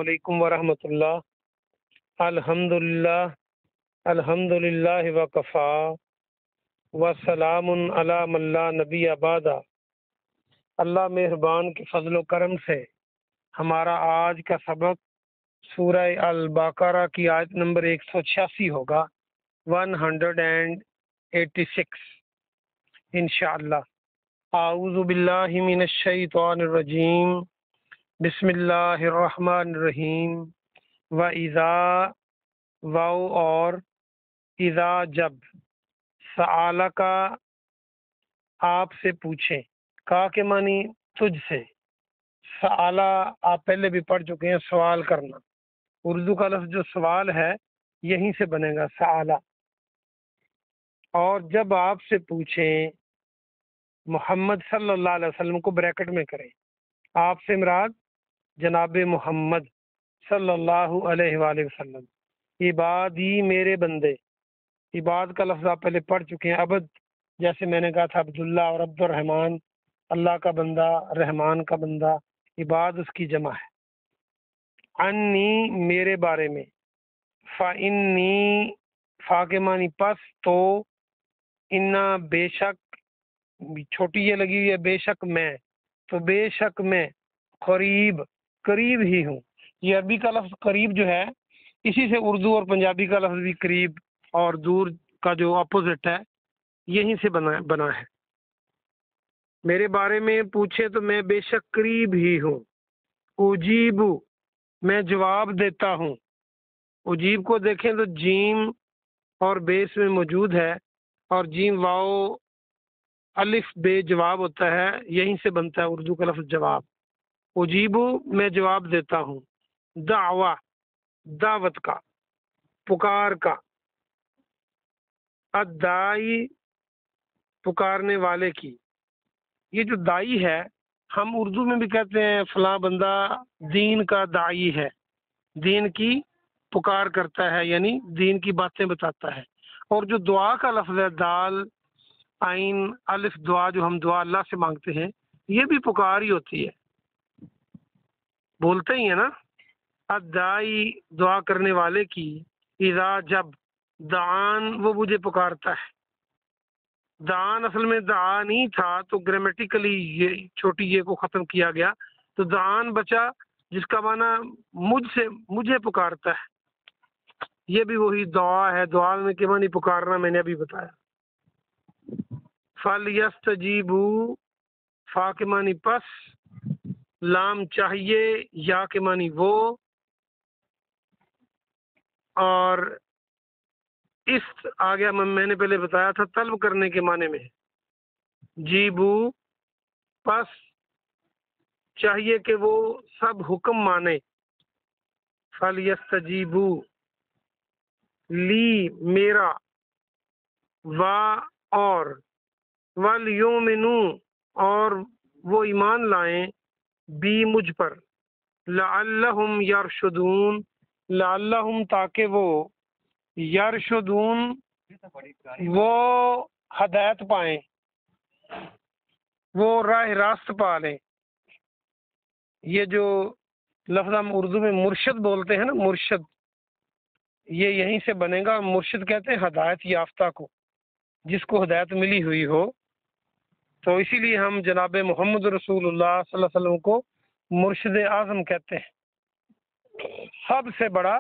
علیکم ورحمۃ اللہ۔ الحمدللہ وکفا وسلام علی من لا نبی بعد۔ اللہ مہربان کے فضل و کرم سے ہمارا آج کا سبق سورہ البقرہ کی آیت نمبر 186 ہوگا، 186 انشاءاللہ۔ اعوذ باللہ من الشیطان الرجیم، بسم اللہ الرحمن الرحیم۔ وَإِذَا واو اور اذا جب، سألک آپ سے پوچھیں، کا کے معنی تجھ سے، سآلہ آپ پہلے بھی پڑھ چکے ہیں، سوال کرنا۔ اردو کا لفظ جو سوال ہے یہیں سے بنے گا، سآلہ۔ اور جب آپ سے پوچھیں، محمد صلی اللہ علیہ وسلم کو بریکٹ میں کریں، آپ سے مراد جناب محمد صلی اللہ علیہ وآلہ وسلم۔ عبادی میرے بندے، عباد کا لفظ آپ پہلے پڑھ چکے ہیں، عبد جیسے میں نے کہا تھا عبداللہ اور عبد الرحمن، اللہ کا بندہ، رحمان کا بندہ، عباد اس کی جمع ہے۔ انی میرے بارے میں، فإنی فا کے معنی پس، تو انا بے شک، چھوٹی یہ لگی ہوئی ہے بے شک میں، تو بے شک میں قریب ہی ہوں۔ یہ عربی کا لفظ قریب جو ہے، اسی سے اردو اور پنجابی کا لفظ بھی قریب اور دور کا جو اپوزٹ ہے یہیں سے بنا ہے۔ میرے بارے میں پوچھے تو میں بے شک قریب ہی ہوں۔ اجیب میں جواب دیتا ہوں۔ اجیب کو دیکھیں تو جیم اور بیس میں موجود ہے، اور جیم واو الف بے جواب ہوتا ہے، یہیں سے بنتا ہے اردو کا لفظ جواب۔ اجیب میں جواب دیتا ہوں، دعوت کا، پکار کا، الدائی پکارنے والے کی۔ یہ جو دائی ہے، ہم اردو میں بھی کہتے ہیں فلاں بندہ دین کا دائی ہے، دین کی پکار کرتا ہے، یعنی دین کی باتیں بتاتا ہے۔ اور جو دعا کا لفظ ہے، دال عین الف دعا، جو ہم دعا اللہ سے مانگتے ہیں، یہ بھی پکار ہی ہوتی ہے، بولتے ہی ہیں نا، الدائی دعا کرنے والے کی، اذا جب، دعان وہ مجھے پکارتا ہے۔ دعان اصل میں دعا نہیں تھا، تو گرامیٹیکلی یہ چھوٹی یہ کو ختم کیا گیا، تو دعان بچا جس کا معنی مجھے پکارتا ہے۔ یہ بھی وہی دعا ہے، دعا میں کے معنی پکارنا میں نے ابھی بتایا۔ فَلْيَسْتَجِيبُوا فا کے معنی پس، لام چاہیے، یا کے معنی وہ، اور اس آ گیا، میں نے پہلے بتایا تھا طلب کرنے کے معنی میں۔ جیبو پس چاہیے کہ وہ سب حکم مانے۔ فَلْيَسْتَجِيبُوا لی میرا، اور وَلْيُؤْمِنُوا اور وہ ایمان لائیں، بھی مجھ پر، لَعَلَّهُمْ يَرْشُدُونَ لَعَلَّهُمْ تاکہ وہ، یرشدون وہ ہدایت پائیں، وہ راہ راست پا لیں۔ یہ جو لفظ ہم اردو میں مرشد بولتے ہیں نا، مرشد، یہ یہیں سے بنے گا۔ مرشد کہتے ہیں ہدایت یافتہ کو، جس کو ہدایت ملی ہوئی ہو۔ تو اسی لیے ہم جناب محمد رسول اللہ صلی اللہ علیہ وسلم کو مرشد اعظم کہتے ہیں۔ سب سے بڑا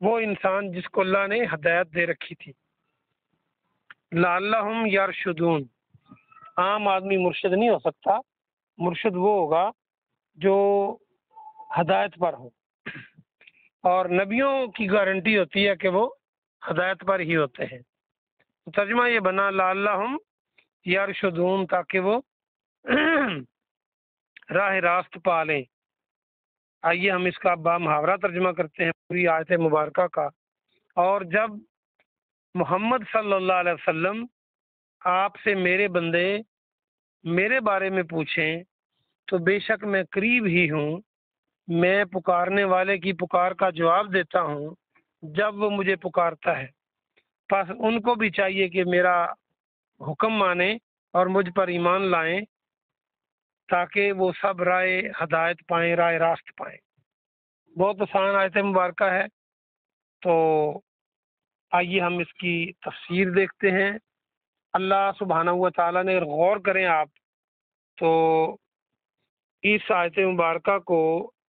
وہ انسان جس کو اللہ نے ہدایت دے رکھی تھی۔ لعلہم یرشدون، عام آدمی مرشد نہیں ہو سکتا، مرشد وہ ہوگا جو ہدایت پر ہو، اور نبیوں کی گارنٹی ہوتی ہے کہ وہ ہدایت پر ہی ہوتے ہیں۔ ترجمہ یہ بنا لعلہم یرشدون، تاکہ وہ راہ راست پا لیں۔ آئیے ہم اس کا با محاورہ ترجمہ کرتے ہیں پوری آیت مبارکہ کا۔ اور جب محمد صلی اللہ علیہ وسلم آپ سے میرے بندے میرے بارے میں پوچھیں تو بے شک میں قریب ہی ہوں، میں پکارنے والے کی پکار کا جواب دیتا ہوں جب وہ مجھے پکارتا ہے۔ پس ان کو بھی چاہیے کہ میرا حکم مانیں اور مجھ پر ایمان لائیں، تاکہ وہ سب رائے ہدایت پائیں، رائے راست پائیں۔ بہت آسان آیت مبارکہ ہے، تو آئیے ہم اس کی تفسیر دیکھتے ہیں۔ اللہ سبحانہ و تعالیٰ نے، اگر غور کریں آپ تو اس آیت مبارکہ کو،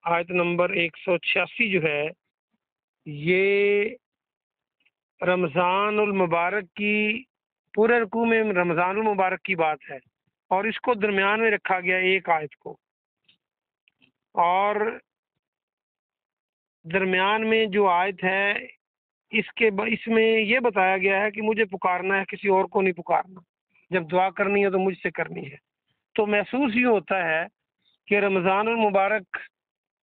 آیت نمبر 186 جو ہے، یہ رمضان المبارک کی، پورے رکوع میں رمضان المبارک کی بات ہے، اور اس کو درمیان میں رکھا گیا ایک آیت کو، اور درمیان میں جو آیت ہے اس میں یہ بتایا گیا ہے کہ مجھے پکارنا ہے، کسی اور کو نہیں پکارنا، جب دعا کرنی ہے تو مجھ سے کرنی ہے۔ تو محسوس یہ ہوتا ہے کہ رمضان المبارک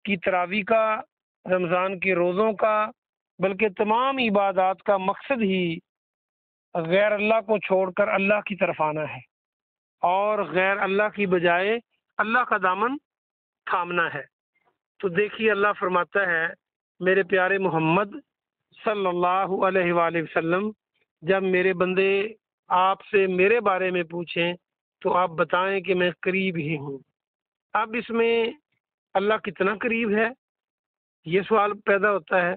کی تراویح کا، رمضان کے روزوں کا، بلکہ تمام عبادات کا مقصد ہی غیر اللہ کو چھوڑ کر اللہ کی طرف آنا ہے، اور غیر اللہ کی بجائے اللہ کا دامن تھامنا ہے۔ تو دیکھیے اللہ فرماتا ہے، میرے پیارے محمد صلی اللہ علیہ وآلہ وسلم، جب میرے بندے آپ سے میرے بارے میں پوچھیں تو آپ بتائیں کہ میں قریب ہی ہوں۔ اب اس میں اللہ کتنا قریب ہے، یہ سوال پیدا ہوتا ہے۔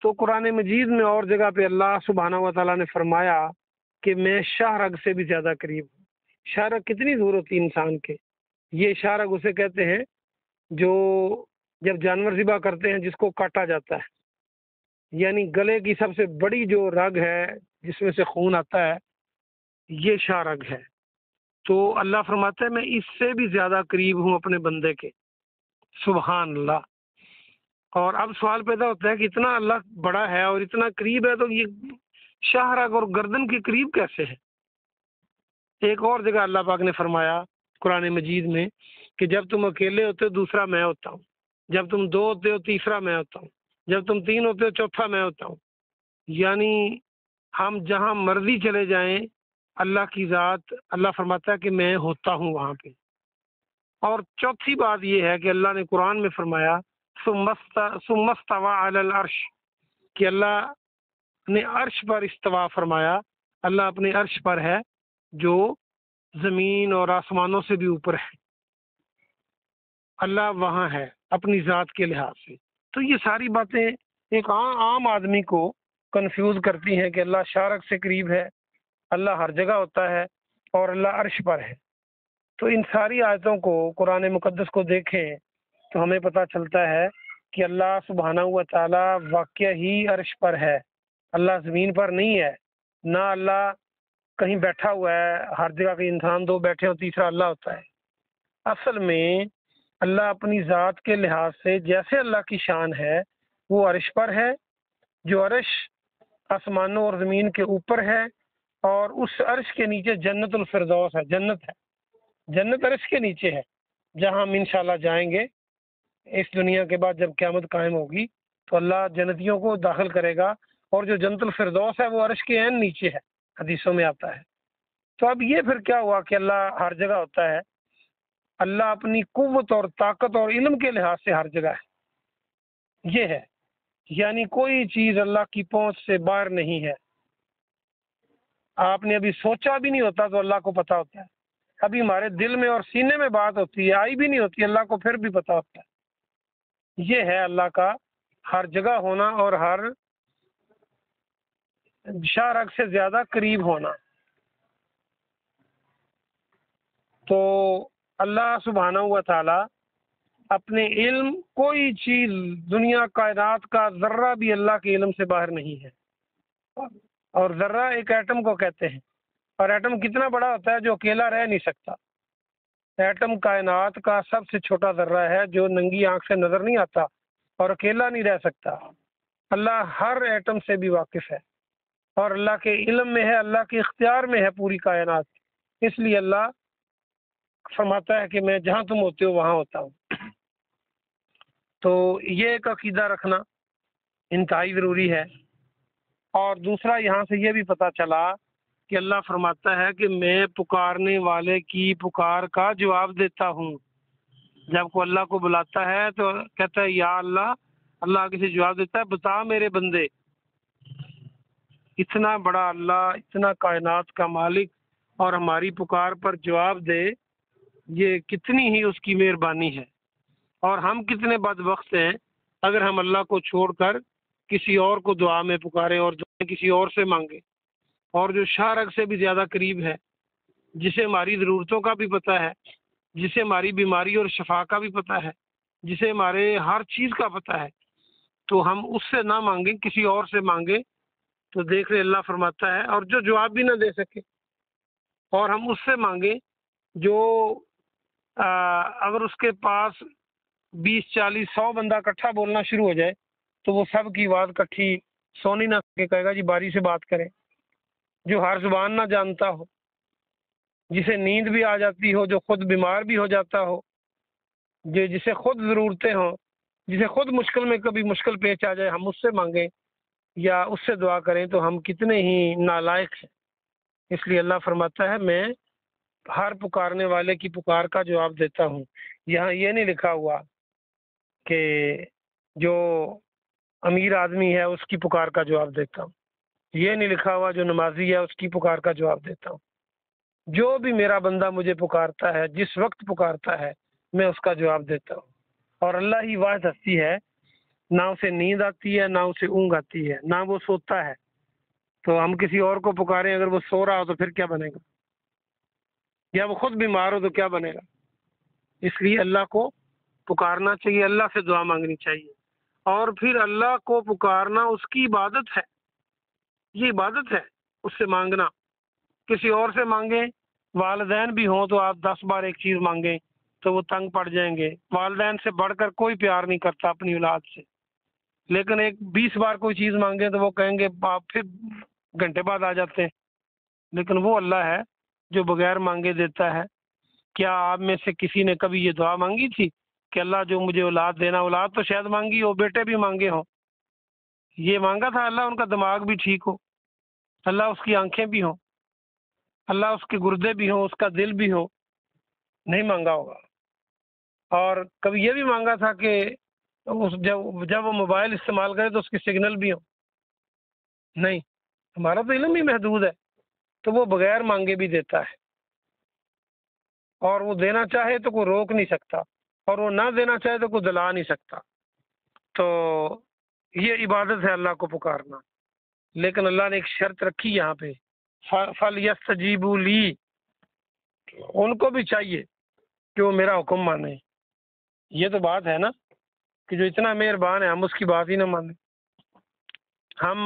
تو قرآن مجید میں اور جگہ پہ اللہ سبحانہ و تعالیٰ نے فرمایا کہ میں شاہ رگ سے بھی زیادہ قریب ہوں۔ شاہ رگ کتنی دور ہوتی ہے انسان کے؟ یہ شاہ رگ اسے کہتے ہیں جو جب جانور ذبح کرتے ہیں جس کو کاٹا جاتا ہے، یعنی گلے کی سب سے بڑی جو رگ ہے جس میں سے خون آتا ہے، یہ شاہ رگ ہے۔ تو اللہ فرماتا ہے میں اس سے بھی زیادہ قریب ہوں اپنے بندے کے، سبحان اللہ۔ اور اب سوال پیدا ہوتا ہے کہ اتنا اللہ بڑا ہے اور اتنا قریب ہے، تو یہ شاہ رگ اور گردن کے قریب کیسے ہے؟ ایک اور جگہ اللہ پاک نے فرمایا قرآن مجید میں کہ جب تم اکیلے ہوتے ہو دوسرا میں ہوتا ہوں، جب تم دو ہوتے ہو تیسرا میں ہوتا ہوں، جب تم تین ہوتے ہو چوتھا میں ہوتا ہوں۔ یعنی ہم جہاں مرضی چلے جائیں، اللہ کی ذات، اللہ فرماتا ہے کہ میں ہوتا ہوں وہاں پہ۔ اور چوتھی بات یہ ہے کہ اللہ نے قرآن میں فرمایا ثم استوى علی العرش، کہ اللہ نے عرش پر استوا فرمایا۔ اللہ اپنے عرش پر ہے جو زمین اور آسمانوں سے بھی اوپر ہے، اللہ وہاں ہے اپنی ذات کے لحاظ سے۔ تو یہ ساری باتیں ایک عام آدمی کو کنفیوز کرتی ہیں کہ اللہ شارک سے قریب ہے، اللہ ہر جگہ ہوتا ہے، اور اللہ عرش پر ہے۔ تو ان ساری آیتوں کو، قرآن مقدس کو دیکھیں تو ہمیں پتہ چلتا ہے کہ اللہ سبحانہ و تعالی واقع ہی عرش پر ہے، اللہ زمین پر نہیں ہے، نہ اللہ کہیں بیٹھا ہوا ہے، ہر جگہ کے انسان دو بیٹھے ہوں تیسرا اللہ ہوتا ہے۔ اصل میں اللہ اپنی ذات کے لحاظ سے جیسے اللہ کی شان ہے، وہ عرش پر ہے، جو عرش آسمانوں اور زمین کے اوپر ہے، اور اس عرش کے نیچے جنت الفردوس ہے، جنت ہے، جنت عرش کے نیچے ہے، جہاں ہم انشاءاللہ جائیں گے اس دنیا کے بعد۔ جب قیامت قائم ہوگی تو اللہ جنتیوں کو داخل کرے گا، اور جو جنت الفردوس ہے وہ عرش کے عین نیچے ہے، حدیثوں میں آتا ہے۔ تو اب یہ پھر کیا ہوا کہ اللہ ہر جگہ ہوتا ہے؟ اللہ اپنی قوت اور طاقت اور علم کے لحاظ سے ہر جگہ ہے، یہ ہے، یعنی کوئی چیز اللہ کی پہنچ سے باہر نہیں ہے۔ آپ نے ابھی سوچا بھی نہیں ہوتا تو اللہ کو پتہ ہوتا ہے، ابھی ہمارے دل میں اور سینے میں بات ہوتی ہے، آئی بھی نہیں ہوتی، اللہ کو پھر بھی پتہ ہوتا ہے۔ یہ ہے اللہ کا ہر جگہ ہونا اور ہر شارک سے زیادہ قریب ہونا۔ تو اللہ سبحانہ و تعالی اپنے علم، کوئی چیز دنیا کائنات کا ذرہ بھی اللہ کے علم سے باہر نہیں ہے، اور ذرہ ایک ایٹم کو کہتے ہیں، اور ایٹم کتنا بڑا ہوتا ہے جو اکیلا رہ نہیں سکتا۔ ایٹم کائنات کا سب سے چھوٹا ذرہ ہے جو ننگی آنکھ سے نظر نہیں آتا اور اکیلا نہیں رہ سکتا۔ اللہ ہر ایٹم سے بھی واقف ہے، اور اللہ کے علم میں ہے، اللہ کے اختیار میں ہے پوری کائنات۔ اس لیے اللہ فرماتا ہے کہ میں جہاں تم ہوتے ہو وہاں ہوتا ہوں۔ تو یہ ایک عقیدہ رکھنا انتہائی ضروری ہے۔ اور دوسرا یہاں سے یہ بھی پتہ چلا کہ اللہ فرماتا ہے کہ میں پکارنے والے کی پکار کا جواب دیتا ہوں۔ جب کوئی اللہ کو بلاتا ہے تو کہتا ہے یا اللہ، اللہ آگے سے جواب دیتا ہے بتا میرے بندے۔ اتنا بڑا اللہ، اتنا کائنات کا مالک، اور ہماری پکار پر جواب دے، یہ کتنی ہی اس کی مہربانی ہے۔ اور ہم کتنے بدبخت ہیں اگر ہم اللہ کو چھوڑ کر کسی اور کو دعا میں پکاریں اور دعائیں کسی اور سے مانگیں، اور جو شارک سے بھی زیادہ قریب ہے، جسے ہماری ضرورتوں کا بھی پتہ ہے، جسے ہماری بیماری اور شفا کا بھی پتہ ہے، جسے ہمارے ہر چیز کا پتہ ہے، تو ہم اس سے نہ مانگیں، کسی اور سے مانگیں، تو دیکھ رہے اللہ فرماتا ہے، اور جو جواب بھی نہ دے سکے اور ہم اس سے مانگیں جو اگر اس کے پاس 20 40 100 بندہ اکٹھا بولنا شروع ہو جائے تو وہ سب کی آواز اکٹھی سو نہیں نہ سکے، کہے گا جی باری سے بات کریں۔ جو ہر زبان نہ جانتا ہو، جسے نیند بھی آ جاتی ہو، جو خود بیمار بھی ہو جاتا ہو، جسے خود ضرورتیں ہوں، جسے خود مشکل میں کبھی مشکل پیش آ جائے، ہم اس سے مانگیں یا اس سے دعا کریں تو ہم کتنے ہی نالائق ہیں۔ اس لیے اللہ فرماتا ہے میں ہر پکارنے والے کی پکار کا جواب دیتا ہوں۔ یہاں یہ نہیں لکھا ہوا کہ جو امیر آدمی ہے اس کی پکار کا جواب دیتا ہوں، یہ نہیں لکھا ہوا جو نمازی ہے اس کی پکار کا جواب دیتا ہوں۔ جو بھی میرا بندہ مجھے پکارتا ہے، جس وقت پکارتا ہے، میں اس کا جواب دیتا ہوں۔ اور اللہ ہی واحد ہستی ہے، نہ اسے نیند آتی ہے، نہ اسے اونگ آتی ہے، نہ وہ سوتا ہے۔ تو ہم کسی اور کو پکاریں، اگر وہ سو رہا ہو تو پھر کیا بنے گا؟ یا وہ خود بیمار ہو تو کیا بنے گا؟ اس لیے اللہ کو پکارنا چاہیے، اللہ سے دعا مانگنی چاہیے، اور پھر اللہ کو پکارنا اس کی عبادت ہے، یہ عبادت ہے اس سے مانگنا۔ کسی اور سے مانگیں، والدین بھی ہوں تو آپ 10 بار ایک چیز مانگیں تو وہ تنگ پڑ جائیں گے۔ والدین سے بڑھ کر کوئی پیار نہیں کرتا اپنی اولاد سے، لیکن 20 بار کوئی چیز مانگیں تو وہ کہیں گے آپ پھر گھنٹے بعد آ جاتے ہیں۔ لیکن وہ اللہ ہے جو بغیر مانگے دیتا ہے۔ کیا آپ میں سے کسی نے کبھی یہ دعا مانگی تھی کہ اللہ جو مجھے اولاد دینا؟ اولاد تو شاید مانگی ہو، بیٹے بھی مانگے ہوں، یہ مانگا تھا اللہ ان کا دماغ بھی ٹھیک ہو، اللہ اس کی آنکھیں بھی ہوں، اللہ اس کے گردے بھی ہوں، اس کا دل بھی ہو؟ نہیں مانگا ہوگا۔ اور کبھی یہ بھی مانگا تھا کہ جب وہ موبائل استعمال کرے تو اس کی سگنل بھی ہو؟ نہیں، ہمارا تو علم ہی محدود ہے، تو وہ بغیر مانگے بھی دیتا ہے، اور وہ دینا چاہے تو کوئی روک نہیں سکتا، اور وہ نہ دینا چاہے تو کوئی دلا نہیں سکتا۔ تو یہ عبادت ہے اللہ کو پکارنا۔ لیکن اللہ نے ایک شرط رکھی یہاں پہ، فَلْيَسْتَجِيبُوا لِي، ان کو بھی چاہیے کہ وہ میرا حکم مانیں۔ یہ تو بات ہے نا کہ جو اتنا مہربان ہے ہم اس کی بات ہی نہ مانیں۔ ہم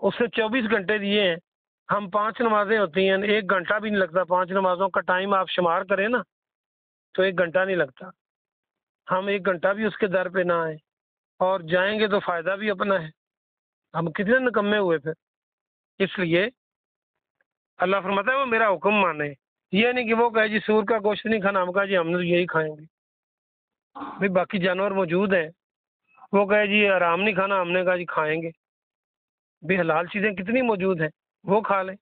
اس سے 24 گھنٹے دیے ہیں، ہم 5 نمازیں ہوتی ہیں، 1 گھنٹہ بھی نہیں لگتا، 5 نمازوں کا ٹائم آپ شمار کریں نا تو 1 گھنٹہ نہیں لگتا۔ ہم 1 گھنٹہ بھی اس کے در پہ نہ آئیں، اور جائیں گے تو فائدہ بھی اپنا ہے، ہم کتنے نکمے ہوئے پھر۔ اس لیے اللہ فرماتا ہے وہ میرا حکم مانے، یہ نہیں کہ وہ کہے جی سور کا گوشت نہیں کھانا، ہم کہا جی ہم نے یہی کھائیں گے۔ بھائی باقی جانور موجود ہیں، وہ کہے جی حرام نہیں کھانا، ہم نے کہا جی کھائیں گے۔ بھی حلال چیزیں کتنی موجود ہیں، وہ کھا لیں۔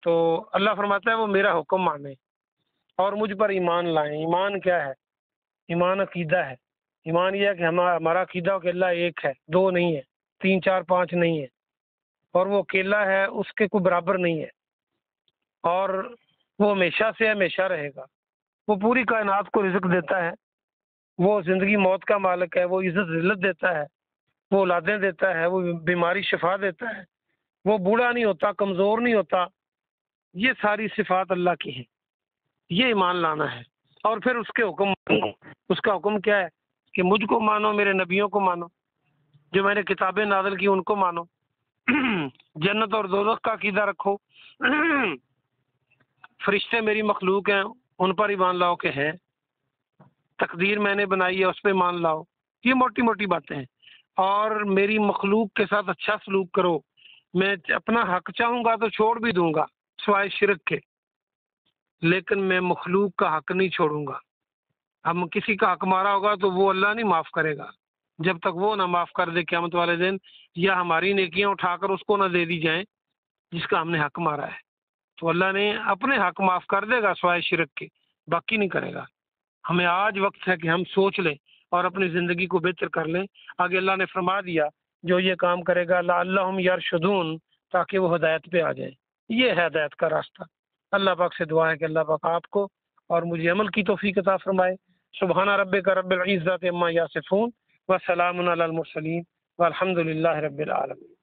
تو اللہ فرماتا ہے وہ میرا حکم مانے اور مجھ پر ایمان لائیں۔ ایمان کیا ہے؟ ایمان عقیدہ ہے۔ ایمان یہ ہے کہ ہمارا عقیدہ ہو کہ اللہ ایک ہے، 2 نہیں ہے، 3 4 5 نہیں ہے، اور وہ اکیلا ہے، اس کے کوئی برابر نہیں ہے، اور وہ ہمیشہ سے ہمیشہ رہے گا۔ وہ پوری کائنات کو رزق دیتا ہے، وہ زندگی موت کا مالک ہے، وہ عزت ذلت دیتا ہے، وہ اولادیں دیتا ہے، وہ بیماری شفا دیتا ہے، وہ بوڑھا نہیں ہوتا، کمزور نہیں ہوتا۔ یہ ساری صفات اللہ کی ہیں، یہ ایمان لانا ہے۔ اور پھر اس کے حکم مانو۔ اس کا حکم کیا ہے کہ مجھ کو مانو، میرے نبیوں کو مانو، جو میں نے کتابیں نازل کی ان کو مانو، جنت اور دوزخ کا عقیدہ رکھو، فرشتے میری مخلوق ہیں ان پر ایمان لاؤ کہ ہیں، تقدیر میں نے بنائی ہے اس پہ مان لاؤ۔ یہ موٹی موٹی باتیں ہیں۔ اور میری مخلوق کے ساتھ اچھا سلوک کرو، میں اپنا حق چاہوں گا تو چھوڑ بھی دوں گا سوائے شرک کے، لیکن میں مخلوق کا حق نہیں چھوڑوں گا۔ ہم کسی کا حق مارا ہوگا تو وہ اللہ نہیں معاف کرے گا جب تک وہ نہ معاف کر دے قیامت والے دن، یا ہماری نیکیاں اٹھا کر اس کو نہ دے دی جائیں جس کا ہم نے حق مارا ہے۔ تو اللہ نے اپنے حق معاف کر دے گا سوائے شرک کے، باقی نہیں کرے گا۔ ہمیں آج وقت ہے کہ ہم سوچ لیں اور اپنی زندگی کو بہتر کر لیں۔ آگے اللہ نے فرما دیا جو یہ کام کرے گا لعلہم یرشدون، تاکہ وہ ہدایت پہ آ جائیں۔ یہ ہے ہدایت کا راستہ۔ اللہ پاک سے دعا ہے کہ اللہ پاک آپ کو اور مجھے عمل کی توفیق عطا فرمائے۔ سبحان ربک رب العزت عما یصفون وسلام علی المرسلین والحمد للہ رب العالمین۔